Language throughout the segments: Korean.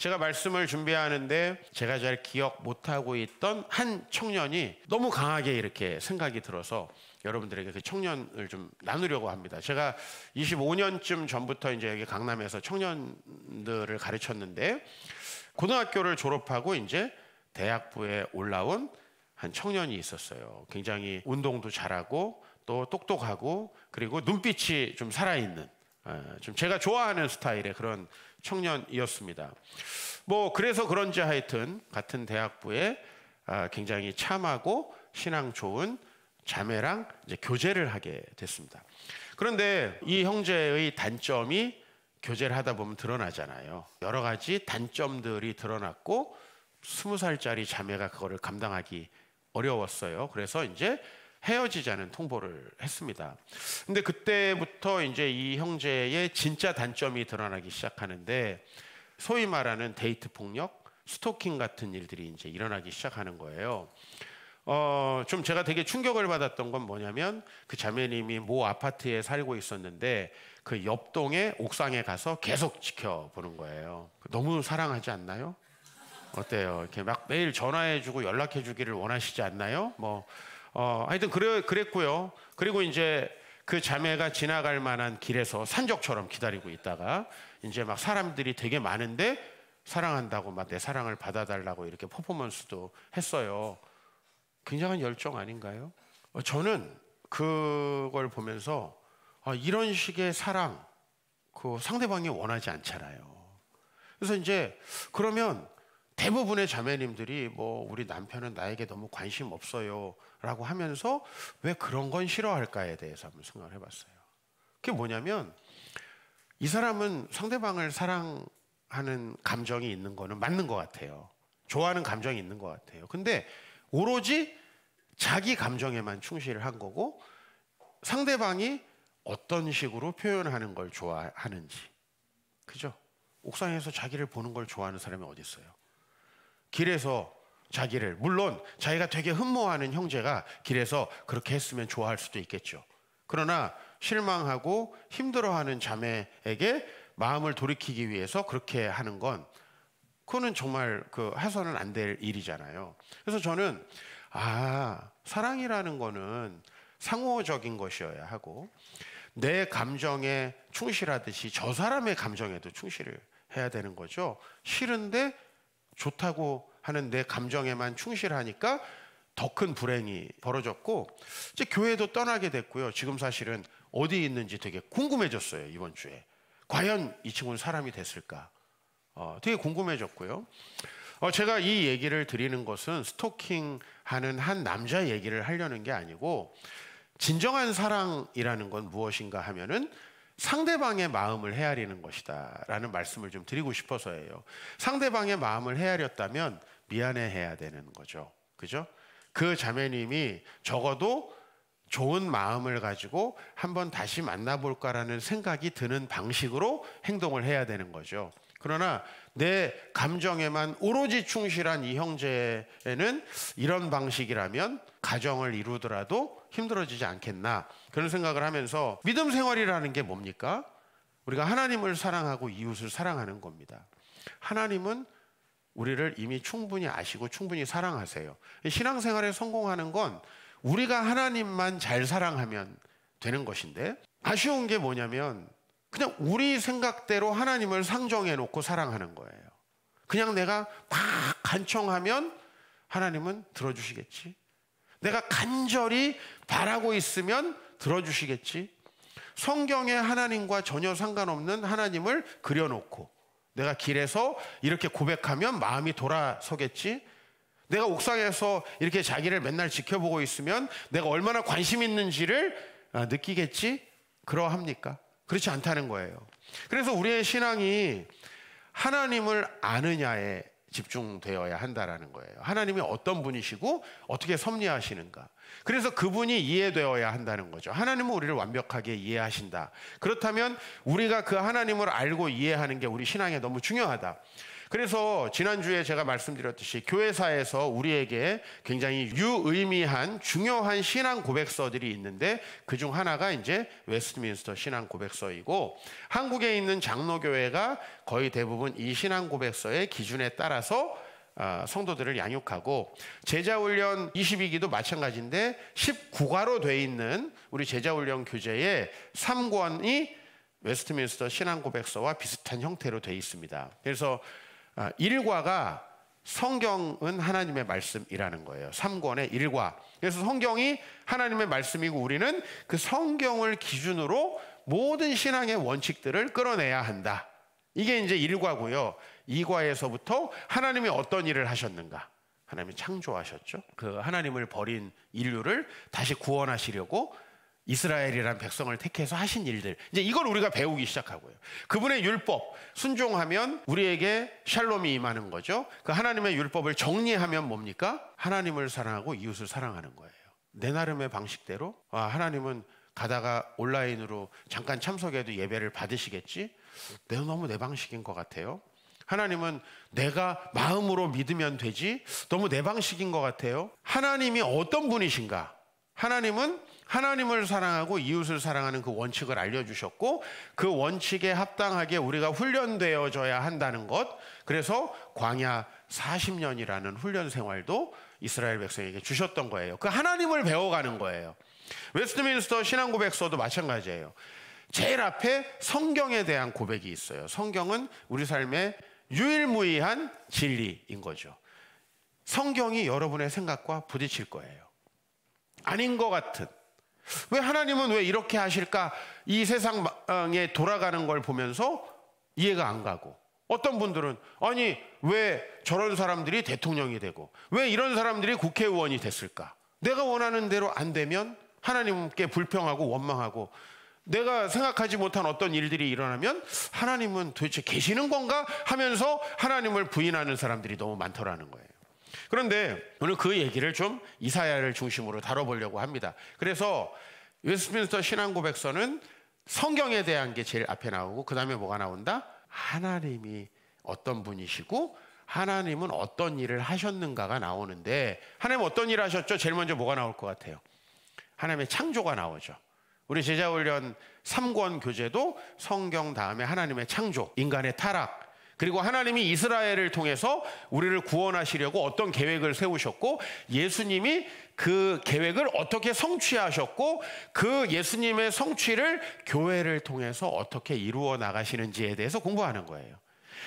제가 말씀을 준비하는데 제가 잘 기억 못하고 있던 한 청년이 너무 강하게 이렇게 생각이 들어서 여러분들에게 그 청년을 좀 나누려고 합니다. 제가 25년쯤 전부터 이제 여기 강남에서 청년들을 가르쳤는데 고등학교를 졸업하고 이제 대학부에 올라온 한 청년이 있었어요. 굉장히 운동도 잘하고 또 똑똑하고 그리고 눈빛이 좀 살아있는 좀 제가 좋아하는 스타일의 그런 청년이었습니다. 뭐 그래서 그런지 하여튼 같은 대학부에 굉장히 참하고 신앙 좋은 자매랑 이제 교제를 하게 됐습니다. 그런데 이 형제의 단점이 교제를 하다 보면 드러나잖아요. 여러 가지 단점들이 드러났고 20살짜리 자매가 그거를 감당하기 어려웠어요. 그래서 이제 헤어지자는 통보를 했습니다. 근데 그때부터 이제 이 형제의 진짜 단점이 드러나기 시작하는데 소위 말하는 데이트 폭력, 스토킹 같은 일들이 이제 일어나기 시작하는 거예요. 좀 제가 되게 충격을 받았던 건 뭐냐면 그 자매님이 모 아파트에 살고 있었는데 그 옆동의 옥상에 가서 계속 지켜보는 거예요. 너무 사랑하지 않나요? 어때요? 이렇게 막 매일 전화해주고 연락해주기를 원하시지 않나요? 하여튼 그랬고요. 그리고 이제 그 자매가 지나갈 만한 길에서 산적처럼 기다리고 있다가 이제 막 사람들이 되게 많은데 사랑한다고 막 내 사랑을 받아달라고 이렇게 퍼포먼스도 했어요. 굉장한 열정 아닌가요? 저는 그걸 보면서 이런 식의 사랑, 그 상대방이 원하지 않잖아요. 그래서 이제 그러면 대부분의 자매님들이 우리 남편은 나에게 너무 관심 없어요 라고 하면서 왜 그런 건 싫어할까에 대해서 한번 생각을 해봤어요. 그게 뭐냐면 이 사람은 상대방을 사랑하는 감정이 있는 거는 맞는 것 같아요. 좋아하는 감정이 있는 것 같아요. 근데 오로지 자기 감정에만 충실을 한 거고 상대방이 어떤 식으로 표현하는 걸 좋아하는지, 그죠? 옥상에서 자기를 보는 걸 좋아하는 사람이 어디 있어요? 길에서 자기를, 물론 자기가 되게 흠모하는 형제가 길에서 그렇게 했으면 좋아할 수도 있겠죠. 그러나 실망하고 힘들어하는 자매에게 마음을 돌이키기 위해서 그렇게 하는 건 그거는 정말 해서는 안 될 일이잖아요. 그래서 저는 사랑이라는 거는 상호적인 것이어야 하고 내 감정에 충실하듯이 저 사람의 감정에도 충실을 해야 되는 거죠. 싫은데 좋다고 하는 내 감정에만 충실하니까 더 큰 불행이 벌어졌고 이제 교회도 떠나게 됐고요. 지금 사실은 어디 있는지 되게 궁금해졌어요. 이번 주에 과연 이 친구는 사람이 됐을까? 되게 궁금해졌고요. 제가 이 얘기를 드리는 것은 스토킹하는 한 남자 얘기를 하려는 게 아니고 진정한 사랑이라는 건 무엇인가 하면은 상대방의 마음을 헤아리는 것이다 라는 말씀을 좀 드리고 싶어서예요. 상대방의 마음을 헤아렸다면 미안해해야 되는 거죠. 그죠? 그 자매님이 적어도 좋은 마음을 가지고 한번 다시 만나볼까라는 생각이 드는 방식으로 행동을 해야 되는 거죠. 그러나 내 감정에만 오로지 충실한 이 형제는 이런 방식이라면 가정을 이루더라도 힘들어지지 않겠나 그런 생각을 하면서 믿음 생활이라는 게 뭡니까? 우리가 하나님을 사랑하고 이웃을 사랑하는 겁니다. 하나님은 우리를 이미 충분히 아시고 충분히 사랑하세요. 신앙생활에 성공하는 건 우리가 하나님만 잘 사랑하면 되는 것인데 아쉬운 게 뭐냐면 그냥 우리 생각대로 하나님을 상정해 놓고 사랑하는 거예요. 그냥 내가 막 간청하면 하나님은 들어주시겠지. 내가 간절히 바라고 있으면 들어주시겠지. 성경에 하나님과 전혀 상관없는 하나님을 그려놓고 내가 길에서 이렇게 고백하면 마음이 돌아서겠지. 내가 옥상에서 이렇게 자기를 맨날 지켜보고 있으면 내가 얼마나 관심 있는지를 느끼겠지. 그러합니까? 그렇지 않다는 거예요. 그래서 우리의 신앙이 하나님을 아느냐에 집중되어야 한다라는 거예요. 하나님이 어떤 분이시고 어떻게 섭리하시는가. 그래서 그분이 이해되어야 한다는 거죠. 하나님은 우리를 완벽하게 이해하신다. 그렇다면 우리가 그 하나님을 알고 이해하는 게 우리 신앙에 너무 중요하다. 그래서 지난주에 제가 말씀드렸듯이 교회사에서 우리에게 굉장히 유의미한 중요한 신앙 고백서들이 있는데 그중 하나가 이제 웨스트민스터 신앙 고백서이고, 한국에 있는 장로교회가 거의 대부분 이 신앙 고백서의 기준에 따라서 성도들을 양육하고, 제자훈련 22기도 마찬가지인데 19과로 돼 있는 우리 제자훈련 교재의 3권이 웨스트민스터 신앙고백서와 비슷한 형태로 돼 있습니다. 그래서 1과가 성경은 하나님의 말씀이라는 거예요. 3권의 1과. 그래서 성경이 하나님의 말씀이고 우리는 그 성경을 기준으로 모든 신앙의 원칙들을 끌어내야 한다. 이게 이제 1과고요. 2과에서부터 하나님이 어떤 일을 하셨는가? 하나님이 창조하셨죠. 그 하나님을 버린 인류를 다시 구원하시려고 이스라엘이라는 백성을 택해서 하신 일들, 이제 이걸 우리가 배우기 시작하고요. 그분의 율법 순종하면 우리에게 샬롬이 임하는 거죠. 그 하나님의 율법을 정리하면 뭡니까? 하나님을 사랑하고 이웃을 사랑하는 거예요. 내 나름의 방식대로 하나님은 가다가 온라인으로 잠깐 참석해도 예배를 받으시겠지? 너무 내 방식인 것 같아요. 하나님은 내가 마음으로 믿으면 되지? 너무 내 방식인 것 같아요. 하나님이 어떤 분이신가? 하나님은 하나님을 사랑하고 이웃을 사랑하는 그 원칙을 알려주셨고, 그 원칙에 합당하게 우리가 훈련되어져야 한다는 것, 그래서 광야 40년이라는 훈련 생활도 이스라엘 백성에게 주셨던 거예요. 그 하나님을 배워가는 거예요. 웨스트민스터 신앙고백서도 마찬가지예요. 제일 앞에 성경에 대한 고백이 있어요. 성경은 우리 삶의 유일무이한 진리인 거죠. 성경이 여러분의 생각과 부딪힐 거예요. 아닌 것 같은, 왜 하나님은 왜 이렇게 하실까? 이 세상에 돌아가는 걸 보면서 이해가 안 가고, 어떤 분들은 아니 왜 저런 사람들이 대통령이 되고 왜 이런 사람들이 국회의원이 됐을까? 내가 원하는 대로 안 되면 하나님께 불평하고 원망하고, 내가 생각하지 못한 어떤 일들이 일어나면 하나님은 도대체 계시는 건가 하면서 하나님을 부인하는 사람들이 너무 많더라는 거예요. 그런데 오늘 그 얘기를 좀 이사야를 중심으로 다뤄보려고 합니다. 그래서 웨스트민스터 신앙고백서는 성경에 대한 게 제일 앞에 나오고, 그 다음에 뭐가 나온다? 하나님이 어떤 분이시고 하나님은 어떤 일을 하셨는가가 나오는데, 하나님 어떤 일을 하셨죠? 제일 먼저 뭐가 나올 것 같아요? 하나님의 창조가 나오죠. 우리 제자훈련 3권 교재도 성경 다음에 하나님의 창조, 인간의 타락, 그리고 하나님이 이스라엘을 통해서 우리를 구원하시려고 어떤 계획을 세우셨고, 예수님이 그 계획을 어떻게 성취하셨고, 그 예수님의 성취를 교회를 통해서 어떻게 이루어 나가시는지에 대해서 공부하는 거예요.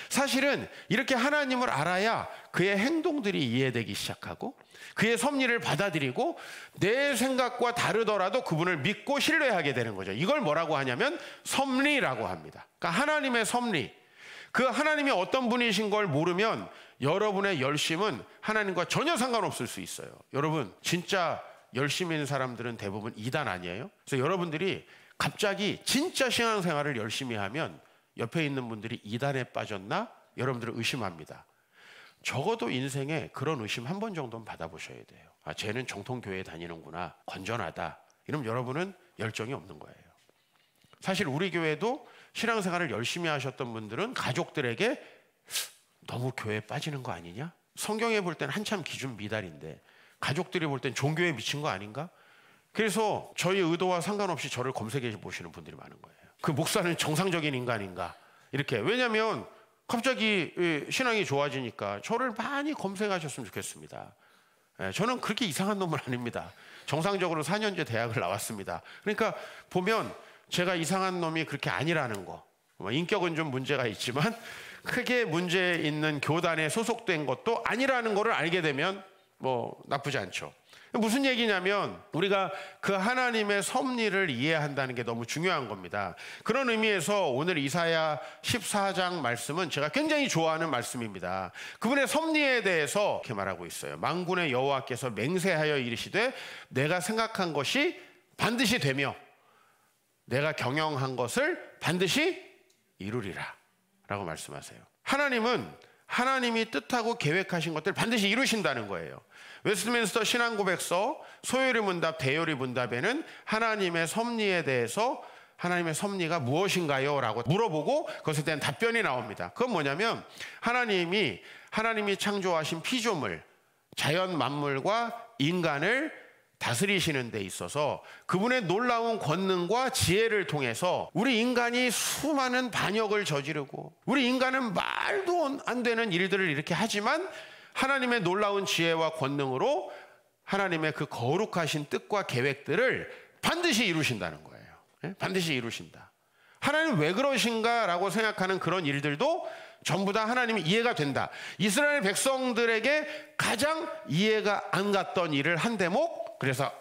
사실은 이렇게 하나님을 알아야 그의 행동들이 이해되기 시작하고, 그의 섭리를 받아들이고, 내 생각과 다르더라도 그분을 믿고 신뢰하게 되는 거죠. 이걸 뭐라고 하냐면 섭리라고 합니다. 그러니까 하나님의 섭리, 그 하나님이 어떤 분이신 걸 모르면 여러분의 열심은 하나님과 전혀 상관없을 수 있어요. 여러분, 진짜 열심인 사람들은 대부분 이단 아니에요? 그래서 여러분들이 갑자기 진짜 신앙생활을 열심히 하면 옆에 있는 분들이 이단에 빠졌나? 여러분들은 의심합니다. 적어도 인생에 그런 의심 한 번 정도는 받아보셔야 돼요. 아, 쟤는 정통교회에 다니는구나, 건전하다. 이러면 여러분은 열정이 없는 거예요. 사실 우리 교회도 신앙생활을 열심히 하셨던 분들은 가족들에게 너무 교회에 빠지는 거 아니냐? 성경에 볼 때는 한참 기준 미달인데 가족들이 볼 땐 종교에 미친 거 아닌가? 그래서 저희 의도와 상관없이 저를 검색해 보시는 분들이 많은 거예요. 그 목사는 정상적인 인간인가? 이렇게. 왜냐하면 갑자기 신앙이 좋아지니까 저를 많이 검색하셨으면 좋겠습니다. 저는 그렇게 이상한 놈은 아닙니다. 정상적으로 4년제 대학을 나왔습니다. 그러니까 보면 제가 이상한 놈이 그렇게 아니라는 거, 인격은 좀 문제가 있지만 크게 문제 있는 교단에 소속된 것도 아니라는 거를 알게 되면 뭐 나쁘지 않죠. 무슨 얘기냐면 우리가 그 하나님의 섭리를 이해한다는 게 너무 중요한 겁니다. 그런 의미에서 오늘 이사야 14장 말씀은 제가 굉장히 좋아하는 말씀입니다. 그분의 섭리에 대해서 이렇게 말하고 있어요. 만군의 여호와께서 맹세하여 이르시되 내가 생각한 것이 반드시 되며 내가 경영한 것을 반드시 이루리라 라고 말씀하세요. 하나님은 하나님이 뜻하고 계획하신 것들 반드시 이루신다는 거예요. 웨스트민스터 신앙고백서 소요리 문답, 대요리 문답에는 하나님의 섭리에 대해서 하나님의 섭리가 무엇인가요? 라고 물어보고 그것에 대한 답변이 나옵니다. 그건 뭐냐면 하나님이 창조하신 피조물, 자연 만물과 인간을 다스리시는 데 있어서 그분의 놀라운 권능과 지혜를 통해서 우리 인간이 수많은 반역을 저지르고 우리 인간은 말도 안 되는 일들을 이렇게 하지만 하나님의 놀라운 지혜와 권능으로 하나님의 그 거룩하신 뜻과 계획들을 반드시 이루신다는 거예요. 반드시 이루신다. 하나님 왜 그러신가라고 생각하는 그런 일들도 전부 다 하나님이 이해가 된다. 이스라엘 백성들에게 가장 이해가 안 갔던 일을 한 대목, 그래서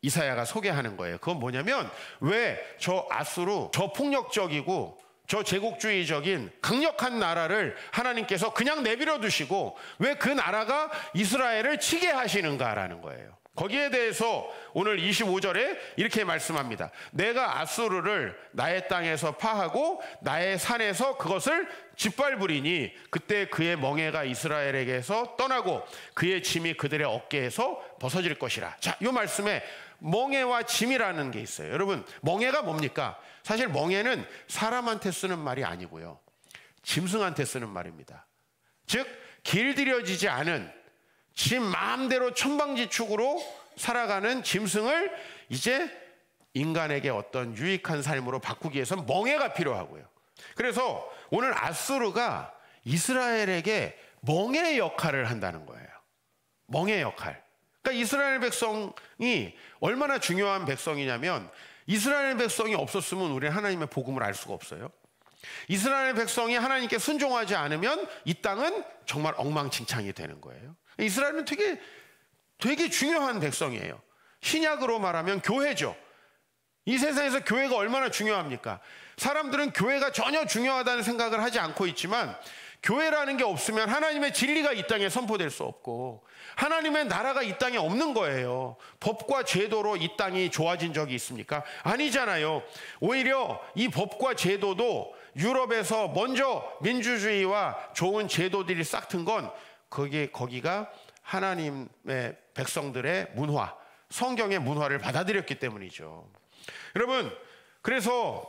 이사야가 소개하는 거예요. 그건 뭐냐면 왜 저 아수르, 저 폭력적이고 저 제국주의적인 강력한 나라를 하나님께서 그냥 내버려 두시고 왜 그 나라가 이스라엘을 치게 하시는가라는 거예요. 거기에 대해서 오늘 25절에 이렇게 말씀합니다. 내가 아수르를 나의 땅에서 파하고 나의 산에서 그것을 짓밟으리니 그때 그의 멍에가 이스라엘에게서 떠나고 그의 짐이 그들의 어깨에서 벗어질 것이라. 자, 이 말씀에 멍에와 짐이라는 게 있어요. 여러분, 멍에가 뭡니까? 사실 멍에는 사람한테 쓰는 말이 아니고요, 짐승한테 쓰는 말입니다. 즉 길들여지지 않은 짐 마음대로 천방지축으로 살아가는 짐승을 이제 인간에게 어떤 유익한 삶으로 바꾸기 위해서는 멍에가 필요하고요. 그래서 오늘 아수르가 이스라엘에게 멍에 역할을 한다는 거예요. 멍에 역할. 그러니까 이스라엘 백성이 얼마나 중요한 백성이냐면 이스라엘 백성이 없었으면 우리는 하나님의 복음을 알 수가 없어요. 이스라엘 백성이 하나님께 순종하지 않으면 이 땅은 정말 엉망진창이 되는 거예요. 이스라엘은 되게 중요한 백성이에요. 신약으로 말하면 교회죠. 이 세상에서 교회가 얼마나 중요합니까? 사람들은 교회가 전혀 중요하다는 생각을 하지 않고 있지만 교회라는 게 없으면 하나님의 진리가 이 땅에 선포될 수 없고 하나님의 나라가 이 땅에 없는 거예요. 법과 제도로 이 땅이 좋아진 적이 있습니까? 아니잖아요. 오히려 이 법과 제도도 유럽에서 먼저 민주주의와 좋은 제도들이 싹튼 건 거기가 하나님의 백성들의 문화, 성경의 문화를 받아들였기 때문이죠. 여러분, 그래서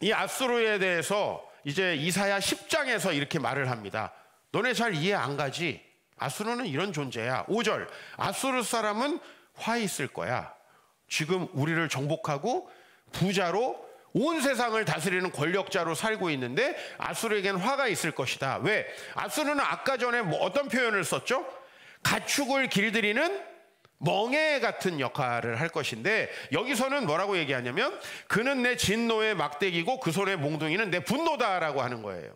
이 아수르에 대해서 이제 이사야 10장에서 이렇게 말을 합니다. 너네 잘 이해 안 가지? 아수르는 이런 존재야. 5절, 아수르 사람은 화 있을 거야. 지금 우리를 정복하고 부자로 온 세상을 다스리는 권력자로 살고 있는데 아수르에겐 화가 있을 것이다. 왜? 아수르는 아까 전에 어떤 표현을 썼죠? 가축을 길들이는 멍에 같은 역할을 할 것인데 여기서는 뭐라고 얘기하냐면 그는 내 진노의 막대기고 그 손의 몽둥이는 내 분노다라고 하는 거예요.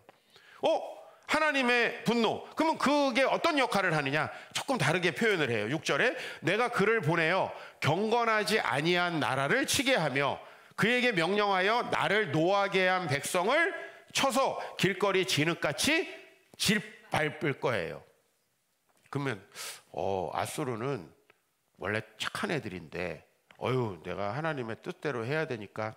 하나님의 분노. 그러면 그게 어떤 역할을 하느냐? 조금 다르게 표현을 해요. 6절에 내가 그를 보내어 경건하지 아니한 나라를 치게 하며 그에게 명령하여 나를 노하게 한 백성을 쳐서 길거리 진흙같이 짓밟을 거예요. 그러면 아수르는 원래 착한 애들인데 내가 하나님의 뜻대로 해야 되니까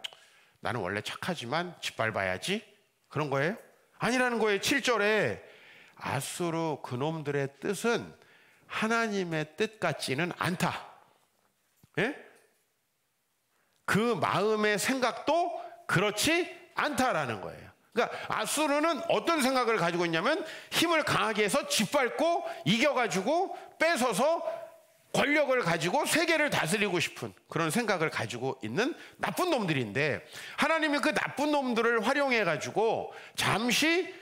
나는 원래 착하지만 짓밟아야지, 그런 거예요? 아니라는 거예요. 7절에 아수르 그놈들의 뜻은 하나님의 뜻 같지는 않다. 예? 그 마음의 생각도 그렇지 않다라는 거예요. 그러니까 아수르는 어떤 생각을 가지고 있냐면 힘을 강하게 해서 짓밟고 이겨가지고 뺏어서 권력을 가지고 세계를 다스리고 싶은 그런 생각을 가지고 있는 나쁜 놈들인데 하나님이 그 나쁜 놈들을 활용해가지고 잠시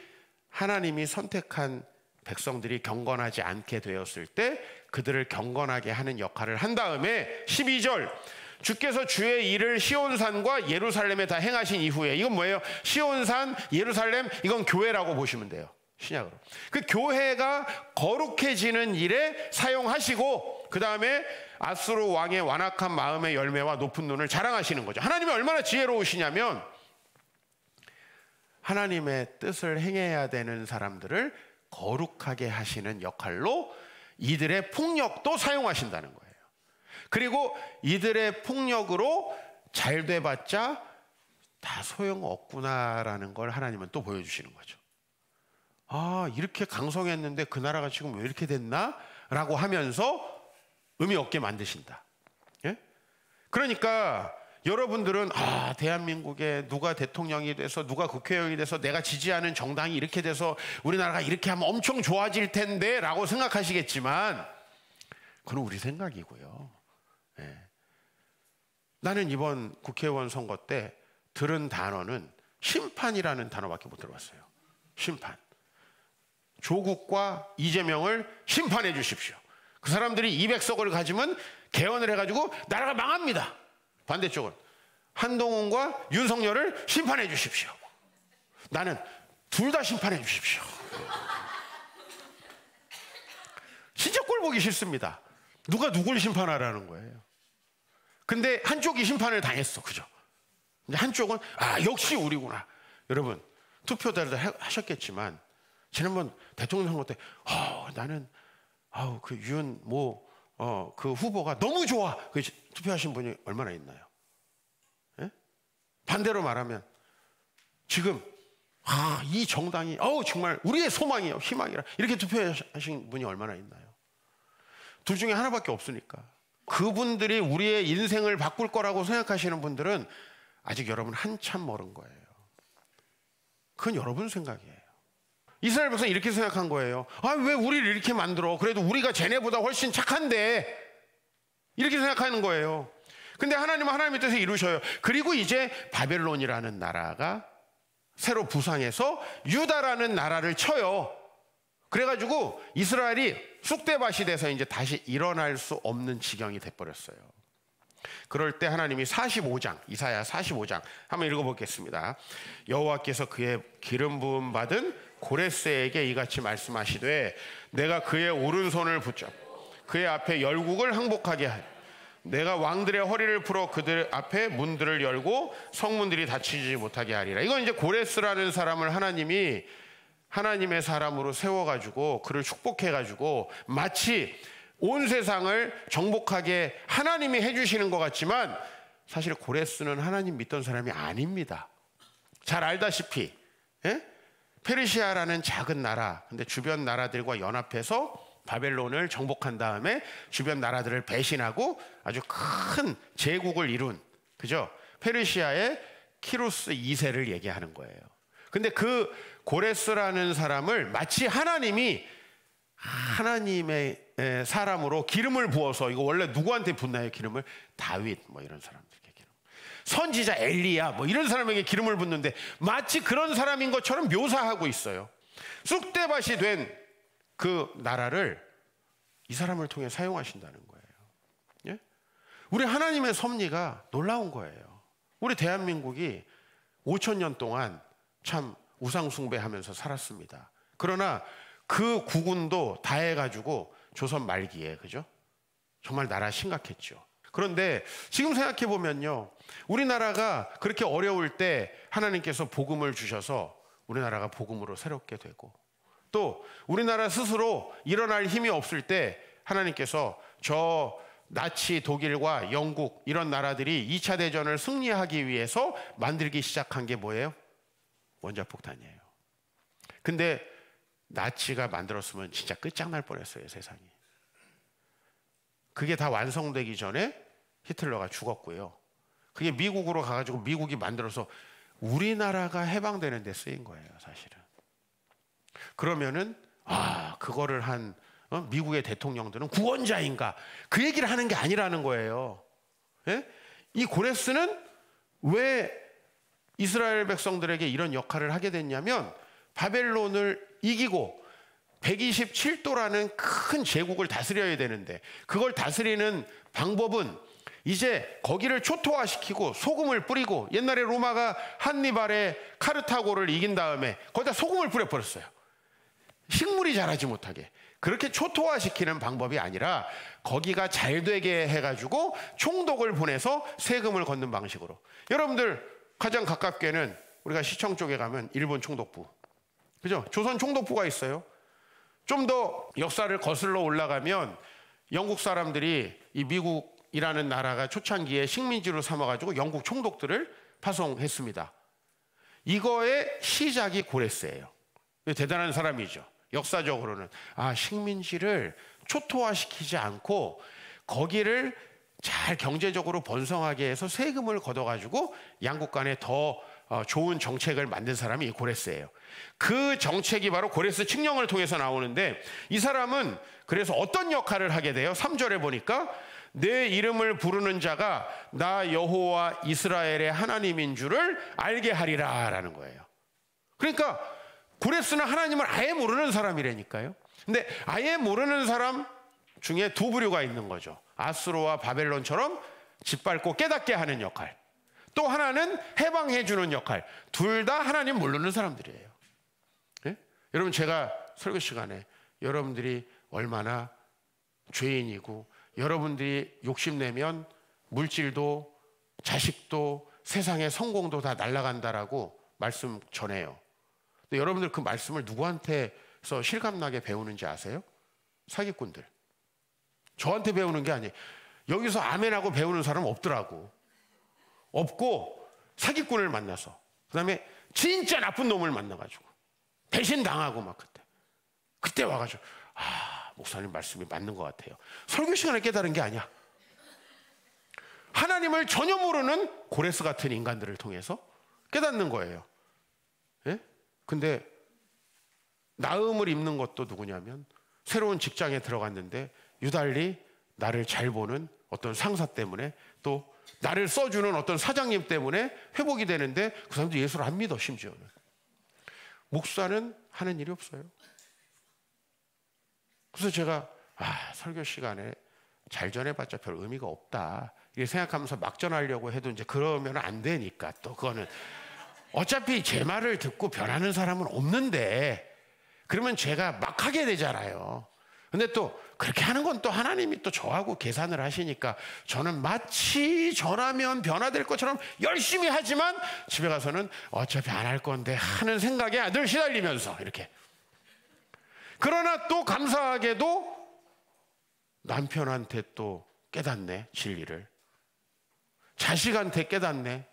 하나님이 선택한 백성들이 경건하지 않게 되었을 때 그들을 경건하게 하는 역할을 한 다음에 12절 주께서 주의 일을 시온산과 예루살렘에 다 행하신 이후에, 이건 뭐예요? 시온산, 예루살렘, 이건 교회라고 보시면 돼요. 신약으로. 그 교회가 거룩해지는 일에 사용하시고 그 다음에 아수르 왕의 완악한 마음의 열매와 높은 눈을 자랑하시는 거죠. 하나님이 얼마나 지혜로우시냐면 하나님의 뜻을 행해야 되는 사람들을 거룩하게 하시는 역할로 이들의 폭력도 사용하신다는 거예요. 그리고 이들의 폭력으로 잘 돼봤자 다 소용없구나라는 걸 하나님은 또 보여주시는 거죠. 이렇게 강성했는데 그 나라가 지금 왜 이렇게 됐나? 라고 하면서 의미 없게 만드신다. 예? 그러니까 여러분들은 대한민국에 누가 대통령이 돼서 누가 국회의원이 돼서 내가 지지하는 정당이 이렇게 돼서 우리나라가 이렇게 하면 엄청 좋아질 텐데 라고 생각하시겠지만 그건 우리 생각이고요. 네. 나는 이번 국회의원 선거 때 들은 단어는 심판이라는 단어밖에 못 들어봤어요. 심판. 조국과 이재명을 심판해 주십시오. 그 사람들이 200석을 가지면 개헌을 해가지고 나라가 망합니다. 반대쪽은 한동훈과 윤석열을 심판해 주십시오. 나는 둘 다 심판해 주십시오. 진짜 꼴 보기 싫습니다. 누가 누굴 심판하라는 거예요. 근데 한쪽이 심판을 당했어. 그죠? 한쪽은 역시 우리구나. 여러분 투표자들 하셨겠지만 지난번 대통령 선거 때 나는 그 윤 그 후보가 너무 좋아. 그 투표하신 분이 얼마나 있나요? 예? 반대로 말하면 지금 이 정당이 정말 우리의 소망이요 희망이라 이렇게 투표하신 분이 얼마나 있나요? 둘 중에 하나밖에 없으니까 그분들이 우리의 인생을 바꿀 거라고 생각하시는 분들은 아직 여러분 한참 멀은 거예요. 그건 여러분 생각이에요. 이스라엘 백성이 이렇게 생각한 거예요. 왜 우리를 이렇게 만들어? 그래도 우리가 쟤네보다 훨씬 착한데 이렇게 생각하는 거예요. 근데 하나님은 하나님의 뜻을 이루셔요. 그리고 이제 바벨론이라는 나라가 새로 부상해서 유다라는 나라를 쳐요. 그래가지고 이스라엘이 쑥대밭이 돼서 이제 다시 일어날 수 없는 지경이 돼버렸어요. 그럴 때 하나님이 45장, 이사야 45장 한번 읽어보겠습니다. 여호와께서 그의 기름 부음 받은 고레스에게 이같이 말씀하시되 내가 그의 오른손을 붙잡고 그의 앞에 열국을 항복하게 하여 내가 왕들의 허리를 풀어 그들 앞에 문들을 열고 성문들이 닫히지 못하게 하리라. 이건 이제 고레스라는 사람을 하나님이 하나님의 사람으로 세워가지고 그를 축복해가지고 마치 온 세상을 정복하게 하나님이 해주시는 것 같지만 사실 고레스는 하나님 믿던 사람이 아닙니다. 잘 알다시피 페르시아라는 작은 나라, 근데 주변 나라들과 연합해서 바벨론을 정복한 다음에 주변 나라들을 배신하고 아주 큰 제국을 이룬, 그죠? 페르시아의 키루스 2세를 얘기하는 거예요. 근데 그 고레스라는 사람을 마치 하나님이 하나님의 사람으로 기름을 부어서, 이거 원래 누구한테 붓나요? 기름을? 다윗 이런 사람들에게 기름, 선지자 엘리야 이런 사람에게 기름을 붓는데 마치 그런 사람인 것처럼 묘사하고 있어요. 쑥대밭이 된 그 나라를 이 사람을 통해 사용하신다는 거예요. 예? 우리 하나님의 섭리가 놀라운 거예요. 우리 대한민국이 5,000년 동안 참 우상 숭배하면서 살았습니다. 그러나 그 국운도 다 해가지고 조선 말기에, 그죠? 정말 나라 심각했죠. 그런데 지금 생각해 보면요, 우리나라가 그렇게 어려울 때 하나님께서 복음을 주셔서 우리나라가 복음으로 새롭게 되고, 또 우리나라 스스로 일어날 힘이 없을 때 하나님께서 저 나치 독일과 영국 이런 나라들이 2차 대전을 승리하기 위해서 만들기 시작한 게 뭐예요? 원자폭탄이에요. 근데 나치가 만들었으면 진짜 끝장날 뻔했어요, 세상이. 그게 다 완성되기 전에 히틀러가 죽었고요. 그게 미국으로 가가지고 미국이 만들어서 우리나라가 해방되는 데 쓰인 거예요, 사실은. 그러면은 그거를 한 미국의 대통령들은 구원자인가, 그 얘기를 하는 게 아니라는 거예요. 예? 이 고레스는 왜 이스라엘 백성들에게 이런 역할을 하게 됐냐면, 바벨론을 이기고 127도라는 큰 제국을 다스려야 되는데, 그걸 다스리는 방법은 이제 거기를 초토화시키고 소금을 뿌리고, 옛날에 로마가 한니발의 카르타고를 이긴 다음에 거기다 소금을 뿌려버렸어요. 식물이 자라지 못하게. 그렇게 초토화시키는 방법이 아니라 거기가 잘 되게 해가지고 총독을 보내서 세금을 걷는 방식으로. 여러분들 가장 가깝게는 우리가 시청 쪽에 가면 일본 총독부, 그죠? 조선 총독부가 있어요. 좀 더 역사를 거슬러 올라가면 영국 사람들이 이 미국이라는 나라가 초창기에 식민지로 삼아가지고 영국 총독들을 파송했습니다. 이거의 시작이 고레스예요. 대단한 사람이죠. 역사적으로는 식민지를 초토화시키지 않고 거기를 잘 경제적으로 번성하게 해서 세금을 걷어가지고 양국 간에 더 좋은 정책을 만든 사람이 이 고레스예요. 그 정책이 바로 고레스 칙령을 통해서 나오는데, 이 사람은 그래서 어떤 역할을 하게 돼요? 3절에 보니까 내 이름을 부르는 자가 나 여호와 이스라엘의 하나님인 줄을 알게 하리라 라는 거예요. 그러니까 고레스는 하나님을 아예 모르는 사람이라니까요. 근데 아예 모르는 사람 중에 두 부류가 있는 거죠. 아수르와 바벨론처럼 짓밟고 깨닫게 하는 역할, 또 하나는 해방해 주는 역할. 둘 다 하나님 모르는 사람들이에요. 네? 여러분, 제가 설교 시간에 여러분들이 얼마나 죄인이고 여러분들이 욕심내면 물질도 자식도 세상의 성공도 다 날아간다라고 말씀 전해요. 근데 여러분들 그 말씀을 누구한테서 실감나게 배우는지 아세요? 사기꾼들. 저한테 배우는 게 아니에요. 여기서 아멘하고 배우는 사람 없더라고. 없고 사기꾼을 만나서, 그 다음에 진짜 나쁜 놈을 만나가지고 배신당하고 막 그때 와가지고 목사님 말씀이 맞는 것 같아요. 설교 시간에 깨달은 게 아니야. 하나님을 전혀 모르는 고레스 같은 인간들을 통해서 깨닫는 거예요. 예? 근데 나음을 입는 것도 누구냐면, 새로운 직장에 들어갔는데 유달리 나를 잘 보는 어떤 상사 때문에, 또 나를 써주는 어떤 사장님 때문에 회복이 되는데 그 사람도 예수를 안 믿어. 심지어는 목사는 하는 일이 없어요. 그래서 제가 설교 시간에 잘 전해봤자 별 의미가 없다 이렇게 생각하면서 막 전하려고 해도 이제 그러면 안 되니까, 또 그거는 어차피 제 말을 듣고 변하는 사람은 없는데 그러면 제가 막 하게 되잖아요. 근데 또 그렇게 하는 건 또 하나님이 또 저하고 계산을 하시니까 저는 마치 전하면 변화될 것처럼 열심히 하지만 집에 가서는 어차피 안 할 건데 하는 생각에 늘 시달리면서 이렇게. 그러나 또 감사하게도 남편한테 또 깨닫네, 진리를. 자식한테 깨닫네.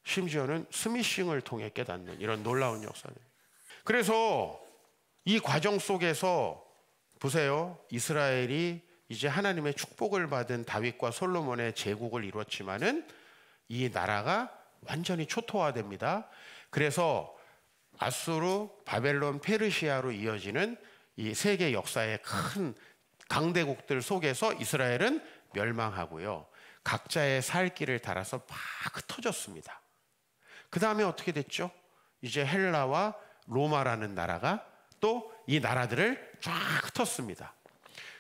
심지어는 스미싱을 통해 깨닫는 이런 놀라운 역사들. 그래서 이 과정 속에서 보세요. 이스라엘이 이제 하나님의 축복을 받은 다윗과 솔로몬의 제국을 이뤘지만은 이 나라가 완전히 초토화됩니다. 그래서 아수르, 바벨론, 페르시아로 이어지는 이 세계 역사의 큰 강대국들 속에서 이스라엘은 멸망하고요. 각자의 살 길을 따라서 막 흩어졌습니다. 그 다음에 어떻게 됐죠? 이제 헬라와 로마라는 나라가 또 이 나라들을 쫙 흩었습니다.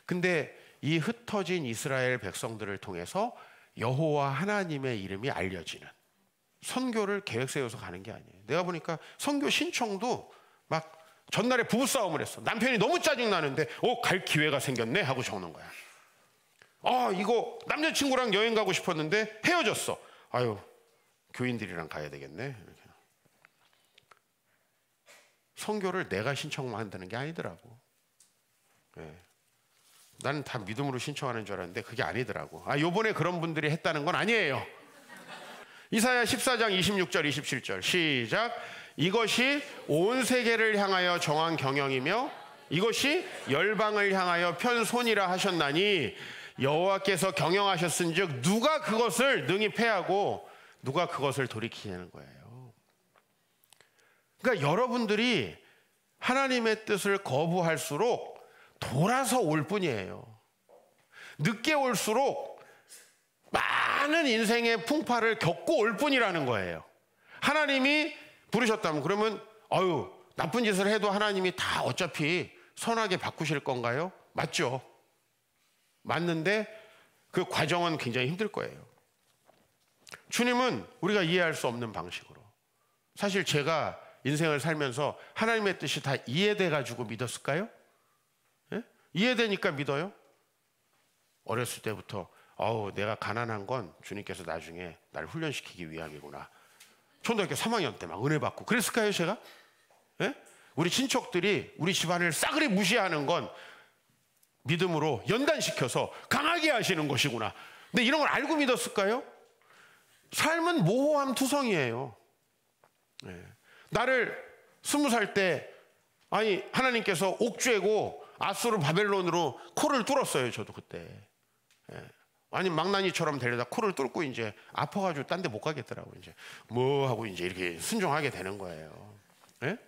근데 이 흩어진 이스라엘 백성들을 통해서 여호와 하나님의 이름이 알려지는, 선교를 계획 세워서 가는 게 아니에요. 내가 보니까 선교 신청도 막 전날에 부부싸움을 했어. 남편이 너무 짜증나는데 갈 기회가 생겼네 하고 적는 거야. 이거 남자친구랑 여행 가고 싶었는데 헤어졌어. 교인들이랑 가야 되겠네. 이렇게. 선교를 내가 신청만 한다는 게 아니더라고. 나는 다 믿음으로 신청하는 줄 알았는데 그게 아니더라고. 요번에 그런 분들이 했다는 건 아니에요. 이사야 14장 26절 27절 시작. 이것이 온 세계를 향하여 정한 경영이며 이것이 열방을 향하여 편손이라 하셨나니 여호와께서 경영하셨은즉 누가 그것을 능히 패하고 누가 그것을 돌이키냐는 거예요. 그러니까 여러분들이 하나님의 뜻을 거부할수록 돌아서 올 뿐이에요. 늦게 올수록 많은 인생의 풍파를 겪고 올 뿐이라는 거예요. 하나님이 부르셨다면 그러면 나쁜 짓을 해도 하나님이 다 어차피 선하게 바꾸실 건가요? 맞죠? 맞는데 그 과정은 굉장히 힘들 거예요. 주님은 우리가 이해할 수 없는 방식으로, 사실 제가 인생을 살면서 하나님의 뜻이 다 이해돼 가지고 믿었을까요? 이해되니까 믿어요. 어렸을 때부터 내가 가난한 건 주님께서 나중에 날 훈련시키기 위함이구나. 초등학교 3학년 때 막 은혜 받고 그랬을까요, 제가? 우리 친척들이 우리 집안을 싸그리 무시하는 건 믿음으로 연단시켜서 강하게 하시는 것이구나. 근데 이런 걸 알고 믿었을까요? 삶은 모호함 투성이에요. 나를 20살 때 하나님께서 옥죄고 아수르 바벨론으로 코를 뚫었어요. 저도 그때 아니 망나니처럼 데려다 코를 뚫고 이제 아파가지고 딴 데 못 가겠더라고. 이제 뭐 하고 이제 이렇게 순종하게 되는 거예요. 예?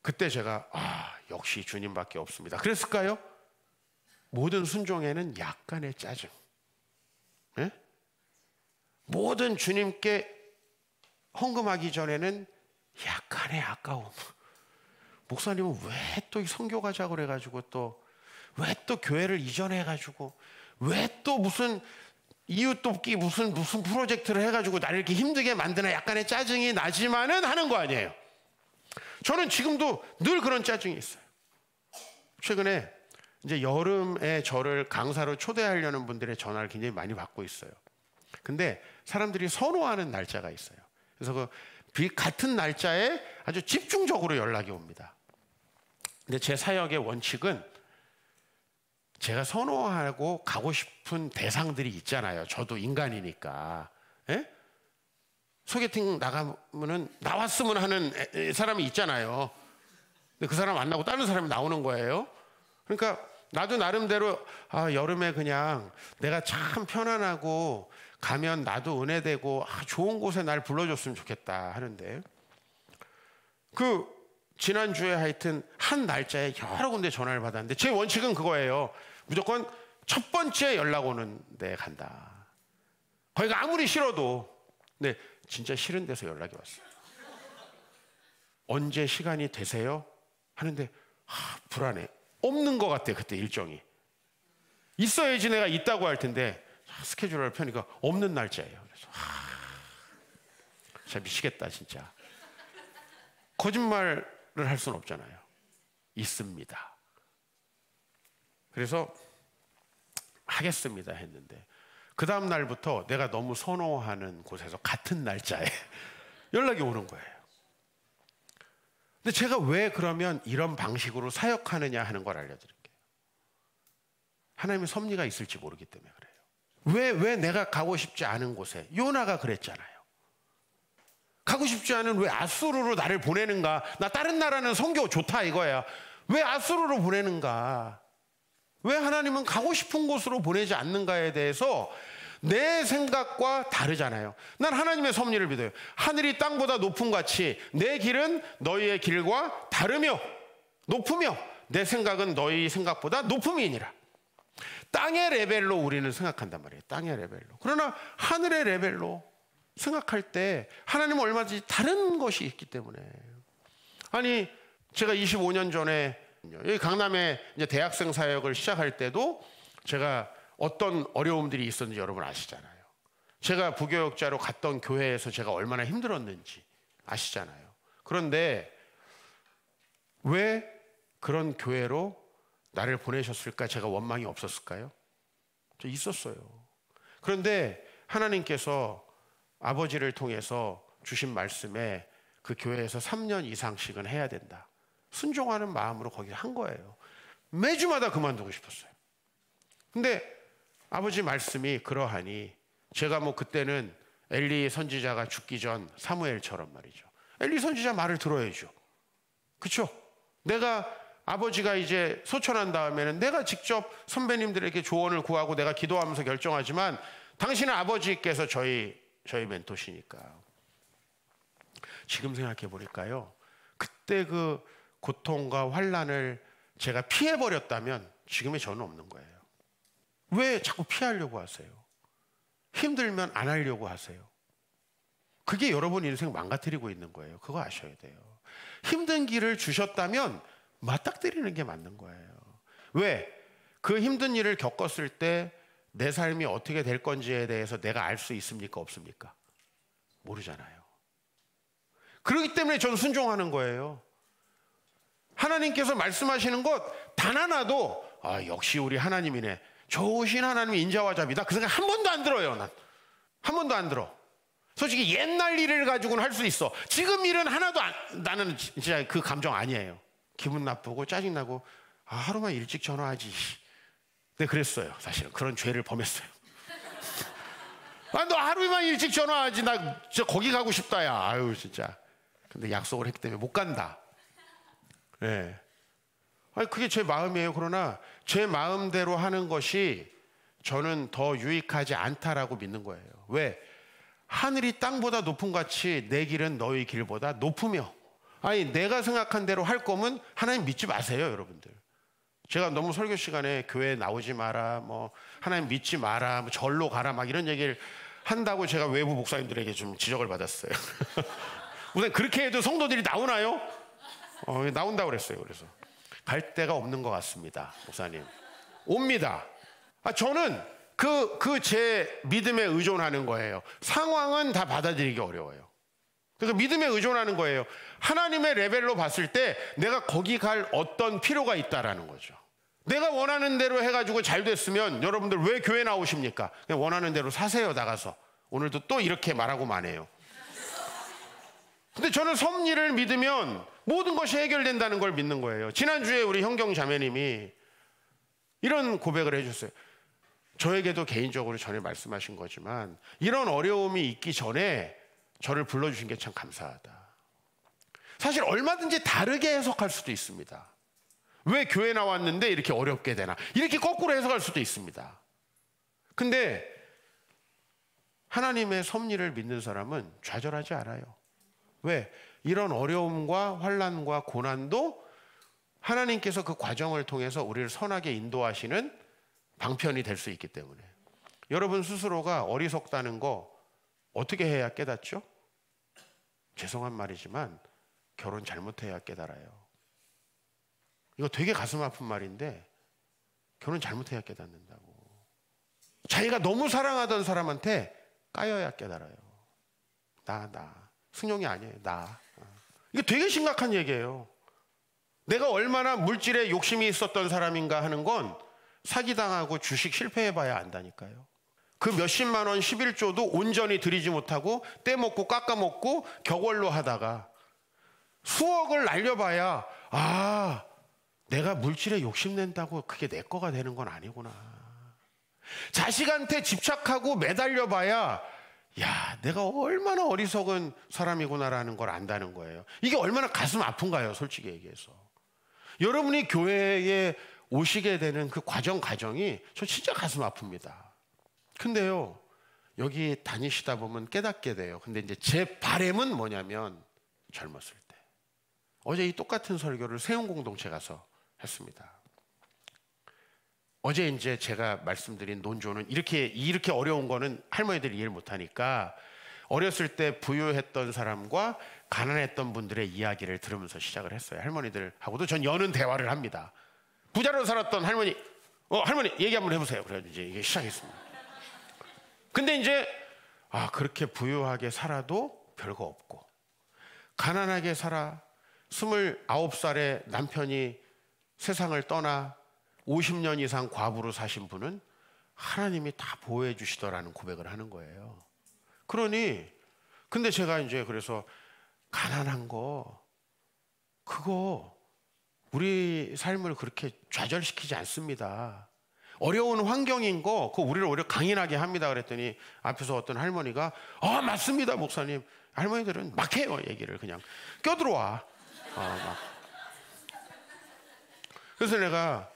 그때 제가 역시 주님밖에 없습니다. 그랬을까요? 모든 순종에는 약간의 짜증, 예? 모든 주님께 헌금하기 전에는 약간의 아까움. 목사님은 왜 또 선교 가자고 그래가지고 또 왜 또 교회를 이전해가지고 왜 또 무슨 이웃 돕기 무슨 프로젝트를 해가지고 나를 이렇게 힘들게 만드나 약간의 짜증이 나지만은 하는 거 아니에요. 저는 지금도 늘 그런 짜증이 있어요. 최근에 이제 여름에 저를 강사로 초대하려는 분들의 전화를 굉장히 많이 받고 있어요. 근데 사람들이 선호하는 날짜가 있어요. 그래서 그 같은 날짜에 아주 집중적으로 연락이 옵니다. 근데 제 사역의 원칙은 제가 선호하고 가고 싶은 대상들이 있잖아요. 저도 인간이니까. 예? 소개팅 나가면은 나왔으면 하는 사람이 있잖아요. 근데 그 사람 만나고 다른 사람이 나오는 거예요. 그러니까 나도 나름대로 여름에 그냥 내가 참 편안하고 가면 나도 은혜되고 좋은 곳에 날 불러줬으면 좋겠다 하는데 그 지난주에 하여튼 한 날짜에 여러 군데 전화를 받았는데 제 원칙은 그거예요. 무조건 첫 번째 연락 오는 데 간다. 거기가 아무리 싫어도 근데 진짜 싫은 데서 연락이 왔어요. 언제 시간이 되세요? 하는데 불안해. 없는 것 같아. 그때 일정이 있어야지 내가 있다고 할 텐데 스케줄을 펴니까 없는 날짜예요. 그래서 진짜 미치겠다 진짜. 거짓말을 할 수는 없잖아요. 있습니다. 그래서 하겠습니다 했는데 그 다음 날부터 내가 너무 선호하는 곳에서 같은 날짜에 연락이 오는 거예요. 근데 제가 왜 그러면 이런 방식으로 사역하느냐 하는 걸 알려드릴게요. 하나님의 섭리가 있을지 모르기 때문에 그래요. 왜 내가 가고 싶지 않은 곳에 요나가 그랬잖아요. 가고 싶지 않은 왜 아수르로 나를 보내는가? 나 다른 나라는 선교 좋다 이거야. 왜 아수르로 보내는가? 왜 하나님은 가고 싶은 곳으로 보내지 않는가에 대해서 내 생각과 다르잖아요. 난 하나님의 섭리를 믿어요. 하늘이 땅보다 높음 같이 내 길은 너희의 길과 다르며 높으며 내 생각은 너희 생각보다 높음이니라. 땅의 레벨로 우리는 생각한단 말이에요. 땅의 레벨로. 그러나 하늘의 레벨로 생각할 때 하나님은 얼마든지 다른 것이 있기 때문에. 아니 제가 25년 전에 여기 강남에 이제 대학생 사역을 시작할 때도 제가 어떤 어려움들이 있었는지 여러분 아시잖아요. 제가 부교역자로 갔던 교회에서 제가 얼마나 힘들었는지 아시잖아요. 그런데 왜 그런 교회로 나를 보내셨을까? 제가 원망이 없었을까요? 저 있었어요. 그런데 하나님께서 아버지를 통해서 주신 말씀에 그 교회에서 3년 이상씩은 해야 된다. 순종하는 마음으로 거기 한 거예요. 매주마다 그만두고 싶었어요. 근데 아버지 말씀이 그러하니 제가 뭐 그때는 엘리 선지자가 죽기 전 사무엘처럼 말이죠. 엘리 선지자 말을 들어야죠. 그렇죠? 내가 아버지가 이제 소천한 다음에는 내가 직접 선배님들에게 조언을 구하고 내가 기도하면서 결정하지만 당신은 아버지께서 저희 멘토시니까. 지금 생각해 보니까요. 그때 그 고통과 환난을 제가 피해버렸다면 지금의 저는 없는 거예요. 왜 자꾸 피하려고 하세요? 힘들면 안 하려고 하세요. 그게 여러분 인생 망가뜨리고 있는 거예요. 그거 아셔야 돼요. 힘든 길을 주셨다면 맞닥뜨리는 게 맞는 거예요. 왜? 그 힘든 일을 겪었을 때 내 삶이 어떻게 될 건지에 대해서 내가 알 수 있습니까? 없습니까? 모르잖아요. 그렇기 때문에 저는 순종하는 거예요. 하나님께서 말씀하시는 것 단 하나도 역시 우리 하나님이네. 좋으신 하나님의 인자와 자비다. 그 생각 한 번도 안 들어요. 난 한 번도 안 들어. 솔직히 옛날 일을 가지고는 할 수 있어. 지금 일은 하나도 나는 진짜 그 감정 아니에요. 기분 나쁘고 짜증나고 하루만 일찍 전화하지. 네, 그랬어요. 사실은 그런 죄를 범했어요. 너 하루만 일찍 전화하지. 나 진짜 거기 가고 싶다 야. 아유 진짜. 근데 약속을 했기 때문에 못 간다. 네. 아니, 그게 제 마음이에요. 그러나 제 마음대로 하는 것이 저는 더 유익하지 않다라고 믿는 거예요. 왜? 하늘이 땅보다 높은 같이 내 길은 너희 길보다 높으며. 아니, 내가 생각한 대로 할 거면 하나님 믿지 마세요, 여러분들. 제가 너무 설교 시간에 교회 나오지 마라, 뭐 하나님 믿지 마라, 뭐 절로 가라, 막 이런 얘기를 한다고 제가 외부 목사님들에게 좀 지적을 받았어요. 우선 그렇게 해도 성도들이 나오나요? 나온다고 그랬어요. 그래서 갈 데가 없는 것 같습니다, 목사님. 옵니다. 저는 제 믿음에 의존하는 거예요. 상황은 다 받아들이기 어려워요. 그래서 믿음에 의존하는 거예요. 하나님의 레벨로 봤을 때 내가 거기 갈 어떤 필요가 있다라는 거죠. 내가 원하는 대로 해가지고 잘 됐으면 여러분들 왜 교회 나오십니까? 그냥 원하는 대로 사세요, 나가서. 오늘도 또 이렇게 말하고만 해요. 근데 저는 섭리를 믿으면 모든 것이 해결된다는 걸 믿는 거예요. 지난주에 우리 형경 자매님이 이런 고백을 해줬어요. 저에게도 개인적으로 전에 말씀하신 거지만 이런 어려움이 있기 전에 저를 불러주신 게 참 감사하다. 사실 얼마든지 다르게 해석할 수도 있습니다. 왜 교회 나왔는데 이렇게 어렵게 되나, 이렇게 거꾸로 해석할 수도 있습니다. 근데 하나님의 섭리를 믿는 사람은 좌절하지 않아요. 왜? 이런 어려움과 환난과 고난도 하나님께서 그 과정을 통해서 우리를 선하게 인도하시는 방편이 될 수 있기 때문에. 여러분 스스로가 어리석다는 거 어떻게 해야 깨닫죠? 죄송한 말이지만 결혼 잘못해야 깨달아요. 이거 되게 가슴 아픈 말인데 결혼 잘못해야 깨닫는다고. 자기가 너무 사랑하던 사람한테 까여야 깨달아요. 나 승용이 아니에요. 이거 되게 심각한 얘기예요. 내가 얼마나 물질에 욕심이 있었던 사람인가 하는 건 사기당하고 주식 실패해봐야 안다니까요. 그 몇십만 원 11조도 온전히 들이지 못하고 떼먹고 깎아먹고 격월로 하다가 수억을 날려봐야 내가 물질에 욕심낸다고 그게 내 거가 되는 건 아니구나. 자식한테 집착하고 매달려봐야 내가 얼마나 어리석은 사람이구나라는 걸 안다는 거예요. 이게 얼마나 가슴 아픈가요, 솔직히 얘기해서. 여러분이 교회에 오시게 되는 그 과정이 저 진짜 가슴 아픕니다. 근데요, 여기 다니시다 보면 깨닫게 돼요. 근데 이제 제 바람은 뭐냐면 젊었을 때. 어제 이 똑같은 설교를 세운공동체 가서 했습니다. 어제 이제 제가 말씀드린 논조는 이렇게 어려운 거는 할머니들이 이해를 못하니까 어렸을 때 부유했던 사람과 가난했던 분들의 이야기를 들으면서 시작을 했어요. 할머니들하고도 전 여는 대화를 합니다. 부자로 살았던 할머니, 할머니 얘기 한번 해보세요. 그래서 이제 이게 시작했습니다. 근데 이제 그렇게 부유하게 살아도 별거 없고 가난하게 살아 29살에 남편이 세상을 떠나 50년 이상 과부로 사신 분은 하나님이 다 보호해 주시더라는 고백을 하는 거예요. 근데 제가 이제 그래서 가난한 거 그거 우리 삶을 그렇게 좌절시키지 않습니다. 어려운 환경인 거 그거 우리를 오히려 강인하게 합니다. 그랬더니 앞에서 어떤 할머니가 맞습니다, 목사님. 할머니들은 막 해요, 얘기를. 그냥 껴들어와. 그래서 내가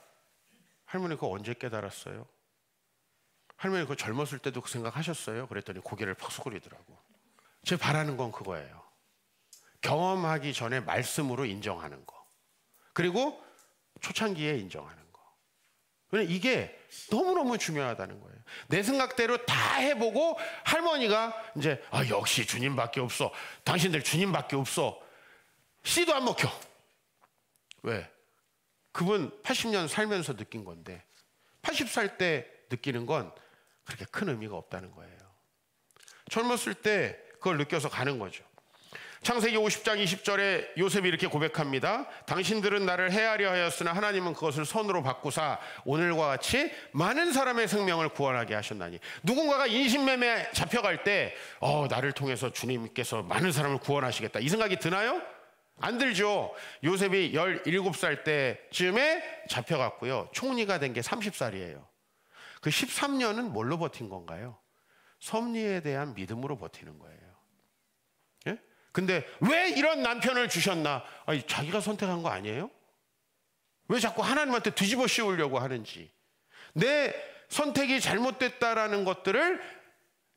할머니 그거 언제 깨달았어요? 할머니 그거 젊었을 때도 그 생각하셨어요? 그랬더니 고개를 팍 숙이더라고. 제가 바라는 건 그거예요. 경험하기 전에 말씀으로 인정하는 거. 그리고 초창기에 인정하는 거. 이게 너무너무 중요하다는 거예요. 내 생각대로 다 해보고 할머니가 이제 역시 주님밖에 없어. 당신들 주님밖에 없어. 씨도 안 먹혀. 왜? 그분 80년 살면서 느낀 건데 80살 때 느끼는 건 그렇게 큰 의미가 없다는 거예요. 젊었을 때 그걸 느껴서 가는 거죠. 창세기 50장 20절에 요셉이 이렇게 고백합니다. 당신들은 나를 해하려 하였으나 하나님은 그것을 선으로 바꾸사 오늘과 같이 많은 사람의 생명을 구원하게 하셨나니. 누군가가 인신매매에 잡혀갈 때 나를 통해서 주님께서 많은 사람을 구원하시겠다 이 생각이 드나요? 안 들죠. 요셉이 17살 때쯤에 잡혀갔고요. 총리가 된 게 30살이에요. 그 13년은 뭘로 버틴 건가요? 섭리에 대한 믿음으로 버티는 거예요. 예? 근데 왜 이런 남편을 주셨나? 자기가 선택한 거 아니에요? 왜 자꾸 하나님한테 뒤집어 씌우려고 하는지, 내 선택이 잘못됐다라는 것들을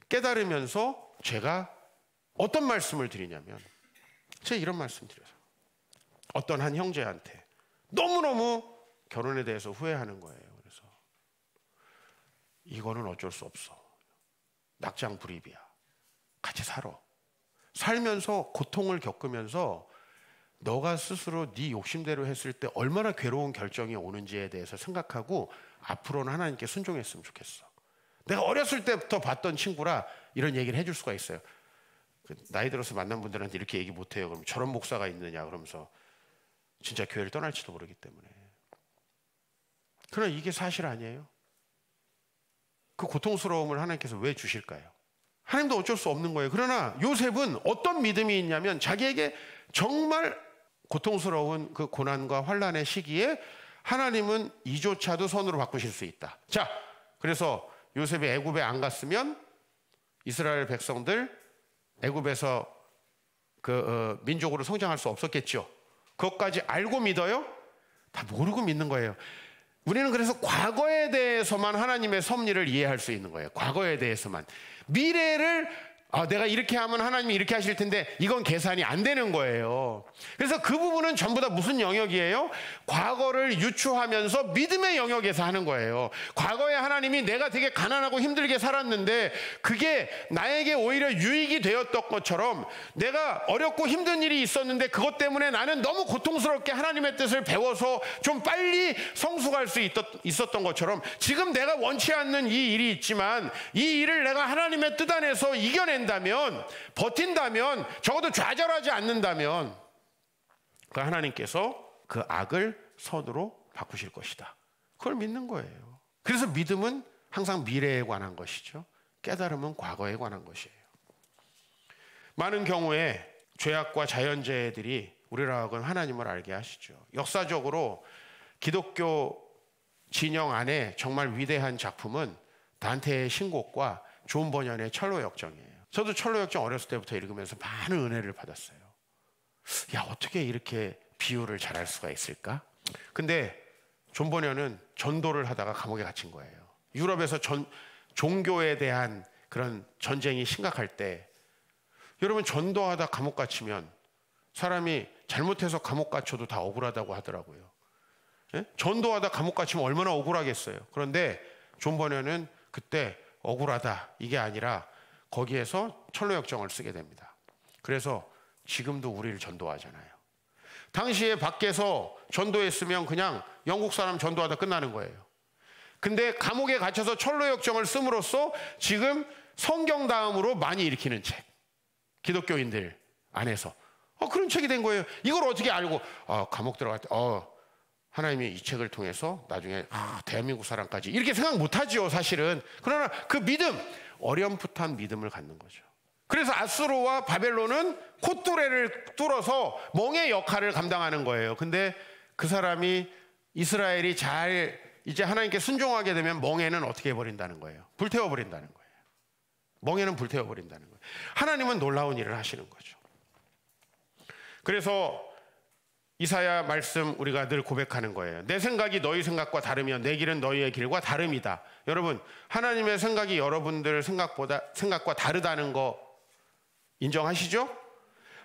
깨달으면서 제가 어떤 말씀을 드리냐면, 제가 이런 말씀 드려요. 어떤 한 형제한테 너무너무 결혼에 대해서 후회하는 거예요. 그래서 이거는 어쩔 수 없어. 낙장불입이야. 같이 살아. 살면서 고통을 겪으면서 너가 스스로 네 욕심대로 했을 때 얼마나 괴로운 결정이 오는지에 대해서 생각하고 앞으로는 하나님께 순종했으면 좋겠어. 내가 어렸을 때부터 봤던 친구라 이런 얘기를 해줄 수가 있어요. 나이 들어서 만난 분들한테 이렇게 얘기 못해요. 그럼 저런 목사가 있느냐 그러면서 진짜 교회를 떠날지도 모르기 때문에. 그러나 이게 사실 아니에요? 그 고통스러움을 하나님께서 왜 주실까요? 하나님도 어쩔 수 없는 거예요. 그러나 요셉은 어떤 믿음이 있냐면, 자기에게 정말 고통스러운 그 고난과 환난의 시기에 하나님은 이조차도 선으로 바꾸실 수 있다. 자, 그래서 요셉이 애굽에 안 갔으면 이스라엘 백성들 애굽에서 민족으로 성장할 수 없었겠죠. 그것까지 알고 믿어요? 다 모르고 믿는 거예요. 우리는 그래서 과거에 대해서만 하나님의 섭리를 이해할 수 있는 거예요. 과거에 대해서만. 미래를 내가 이렇게 하면 하나님이 이렇게 하실 텐데 이건 계산이 안 되는 거예요. 그래서 그 부분은 전부 다 무슨 영역이에요? 과거를 유추하면서 믿음의 영역에서 하는 거예요. 과거에 하나님이 내가 되게 가난하고 힘들게 살았는데 그게 나에게 오히려 유익이 되었던 것처럼, 내가 어렵고 힘든 일이 있었는데 그것 때문에 나는 너무 고통스럽게 하나님의 뜻을 배워서 좀 빨리 성숙할 수 있었던 것처럼, 지금 내가 원치 않는 이 일이 있지만 이 일을 내가 하나님의 뜻 안에서 이겨낸다면, 버틴다면, 적어도 좌절하지 않는다면 그 하나님께서 그 악을 선으로 바꾸실 것이다. 그걸 믿는 거예요. 그래서 믿음은 항상 미래에 관한 것이죠. 깨달음은 과거에 관한 것이에요. 많은 경우에 죄악과 자연재해들이 우리를 하여금 하나님을 알게 하시죠. 역사적으로 기독교 진영 안에 정말 위대한 작품은 단테의 신곡과 존 버년의 철로역정이에요. 저도 철로역정 어렸을 때부터 읽으면서 많은 은혜를 받았어요. 야, 어떻게 이렇게 비유를 잘할 수가 있을까? 근데 존 버년은 전도를 하다가 감옥에 갇힌 거예요. 유럽에서 종교에 대한 그런 전쟁이 심각할 때, 여러분 전도하다 감옥 갇히면 사람이 잘못해서 감옥 갇혀도 다 억울하다고 하더라고요. 예? 전도하다 감옥 갇히면 얼마나 억울하겠어요. 그런데 존 버년은 그때 억울하다 이게 아니라 거기에서 철로역정을 쓰게 됩니다. 그래서 지금도 우리를 전도하잖아요. 당시에 밖에서 전도했으면 그냥 영국 사람 전도하다 끝나는 거예요. 근데 감옥에 갇혀서 철로역정을 씀으로써 지금 성경 다음으로 많이 일으키는 책, 기독교인들 안에서 그런 책이 된 거예요. 이걸 어떻게 알고 감옥 들어갈 때 하나님이 이 책을 통해서 나중에 대한민국 사람까지 이렇게 생각 못하죠 사실은. 그러나 그 믿음, 어렴풋한 믿음을 갖는 거죠. 그래서 아수르와 바벨론은 콧뚜레를 뚫어서 멍의 역할을 감당하는 거예요. 근데 그 사람이, 이스라엘이 잘 이제 하나님께 순종하게 되면 멍에는 어떻게 해버린다는 거예요? 불태워버린다는 거예요. 멍에는 불태워버린다는 거예요. 하나님은 놀라운 일을 하시는 거죠. 그래서 이사야 말씀 우리가 늘 고백하는 거예요. 내 생각이 너희 생각과 다르며 내 길은 너희의 길과 다름이다. 여러분, 하나님의 생각이 여러분들 생각과 다르다는 거 인정하시죠?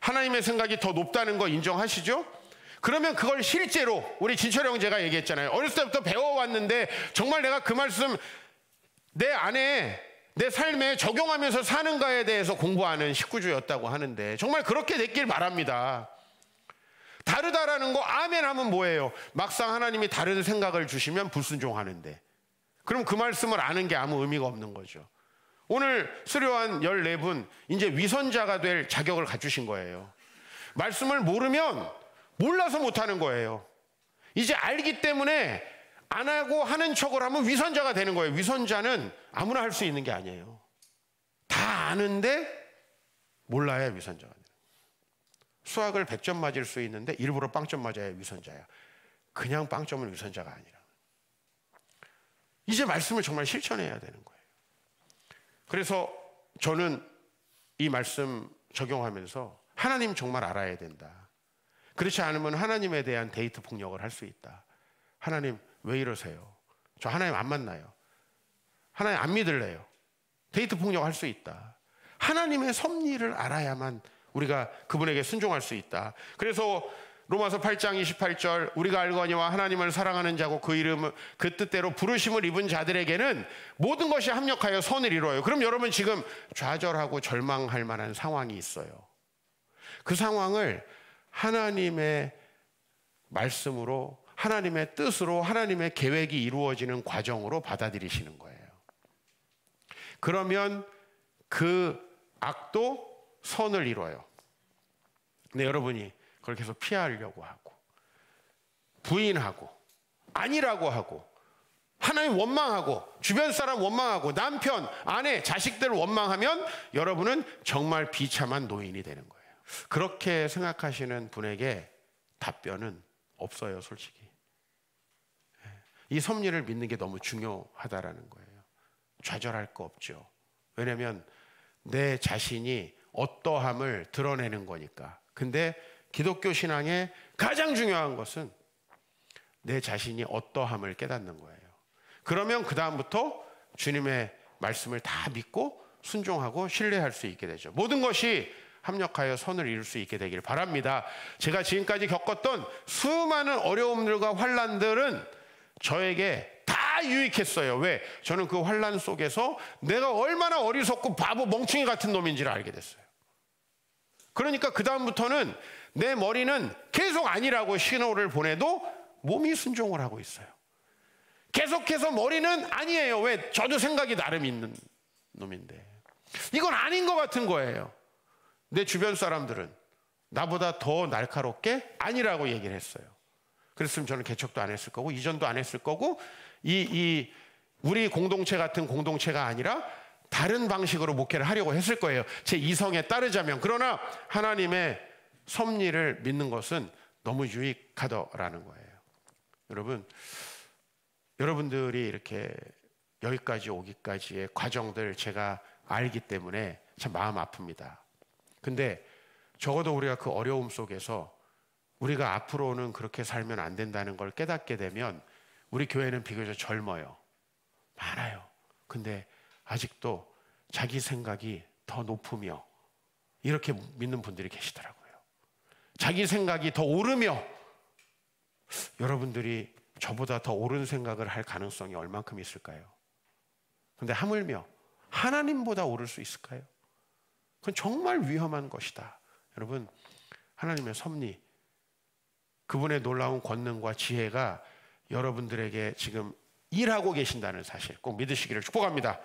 하나님의 생각이 더 높다는 거 인정하시죠? 그러면 그걸 실제로 우리 진철 형제가 얘기했잖아요. 어렸을 때부터 배워왔는데 정말 내가 그 말씀 내 안에 내 삶에 적용하면서 사는가에 대해서 공부하는 식구주였다고 하는데 정말 그렇게 됐길 바랍니다. 다르다라는 거 아멘 하면 뭐예요? 막상 하나님이 다른 생각을 주시면 불순종하는데, 그럼 그 말씀을 아는 게 아무 의미가 없는 거죠. 오늘 수료한 14분 이제 위선자가 될 자격을 갖추신 거예요. 말씀을 모르면 몰라서 못하는 거예요. 이제 알기 때문에 안 하고 하는 척을 하면 위선자가 되는 거예요. 위선자는 아무나 할 수 있는 게 아니에요. 다 아는데 몰라야 위선자가 돼요. 수학을 100점 맞을 수 있는데 일부러 빵점 맞아야 위선자야. 그냥 빵점은 위선자가 아니라. 이제 말씀을 정말 실천해야 되는 거예요. 그래서 저는 이 말씀 적용하면서 하나님 정말 알아야 된다. 그렇지 않으면 하나님에 대한 데이트 폭력을 할 수 있다. 하나님 왜 이러세요? 저 하나님 안 만나요. 하나님 안 믿을래요. 데이트 폭력할 수 있다. 하나님의 섭리를 알아야만 우리가 그분에게 순종할 수 있다. 그래서 로마서 8장 28절 우리가 알거니와 하나님을 사랑하는 자고 그 이름을 그 뜻대로 부르심을 입은 자들에게는 모든 것이 합력하여 선을 이루어요. 그럼 여러분 지금 좌절하고 절망할 만한 상황이 있어요. 그 상황을 하나님의 말씀으로 하나님의 뜻으로 하나님의 계획이 이루어지는 과정으로 받아들이시는 거예요. 그러면 그 악도 선을 이뤄요. 근데 여러분이 그걸 계속 피하려고 하고 부인하고 아니라고 하고 하나님 원망하고 주변 사람 원망하고 남편, 아내, 자식들 원망하면 여러분은 정말 비참한 노인이 되는 거예요. 그렇게 생각하시는 분에게 답변은 없어요, 솔직히. 이 섭리를 믿는 게 너무 중요하다라는 거예요. 좌절할 거 없죠. 왜냐하면 내 자신이 어떠함을 드러내는 거니까. 근데 기독교 신앙의 가장 중요한 것은 내 자신이 어떠함을 깨닫는 거예요. 그러면 그 다음부터 주님의 말씀을 다 믿고 순종하고 신뢰할 수 있게 되죠. 모든 것이 합력하여 선을 이룰 수 있게 되길 바랍니다. 제가 지금까지 겪었던 수많은 어려움들과 환난들은 저에게 다 유익했어요. 왜? 저는 그 환난 속에서 내가 얼마나 어리석고 바보 멍충이 같은 놈인지를 알게 됐어요. 그러니까 그 다음부터는 내 머리는 계속 아니라고 신호를 보내도 몸이 순종을 하고 있어요. 계속해서 머리는 아니에요. 왜? 저도 생각이 나름 있는 놈인데 이건 아닌 것 같은 거예요. 내 주변 사람들은 나보다 더 날카롭게 아니라고 얘기를 했어요. 그랬으면 저는 개척도 안 했을 거고 이전도 안 했을 거고 우리 공동체 같은 공동체가 아니라 다른 방식으로 목회를 하려고 했을 거예요. 제 이성에 따르자면. 그러나 하나님의 섭리를 믿는 것은 너무 유익하더라는 거예요. 여러분들이 이렇게 여기까지 오기까지의 과정들 제가 알기 때문에 참 마음 아픕니다. 근데 적어도 우리가 그 어려움 속에서 우리가 앞으로는 그렇게 살면 안 된다는 걸 깨닫게 되면 우리 교회는 비교적 젊어요. 많아요. 근데 아직도 자기 생각이 더 높으며 이렇게 믿는 분들이 계시더라고요. 자기 생각이 더 오르며 여러분들이 저보다 더 옳은 생각을 할 가능성이 얼만큼 있을까요? 근데 하물며 하나님보다 오를 수 있을까요? 그건 정말 위험한 것이다. 여러분, 하나님의 섭리, 그분의 놀라운 권능과 지혜가 여러분들에게 지금 일하고 계신다는 사실 꼭 믿으시기를 축복합니다.